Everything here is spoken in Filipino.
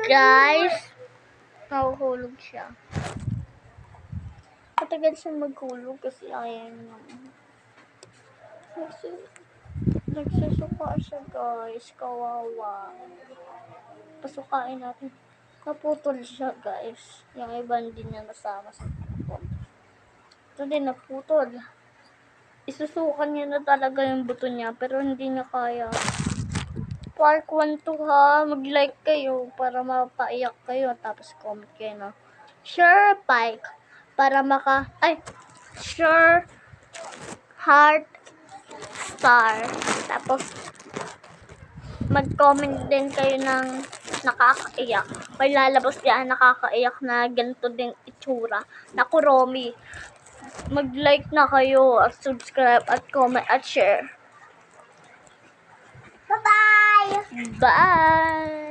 Guys, nahuhulog siya. Matagal siya maghulog kasi ayaw naman. Nagsusuka siya guys, kawawa. Pasukain natin. Naputol siya guys. Yung iba hindi niya nasama sa putol. Ito din naputol. Isusukan niya na talaga yung buto niya pero hindi niya kaya. Part 1 to ha. Mag-like kayo para mapaiyak kayo. Tapos comment kayo na sure Pike para sure heart star. Tapos mag-comment din kayo ng nakakaiyak. May lalabas diyan nakakaiyak na ganito din itsura. Naku Romy. Mag-like na kayo at subscribe at comment at share. Bye! Bye!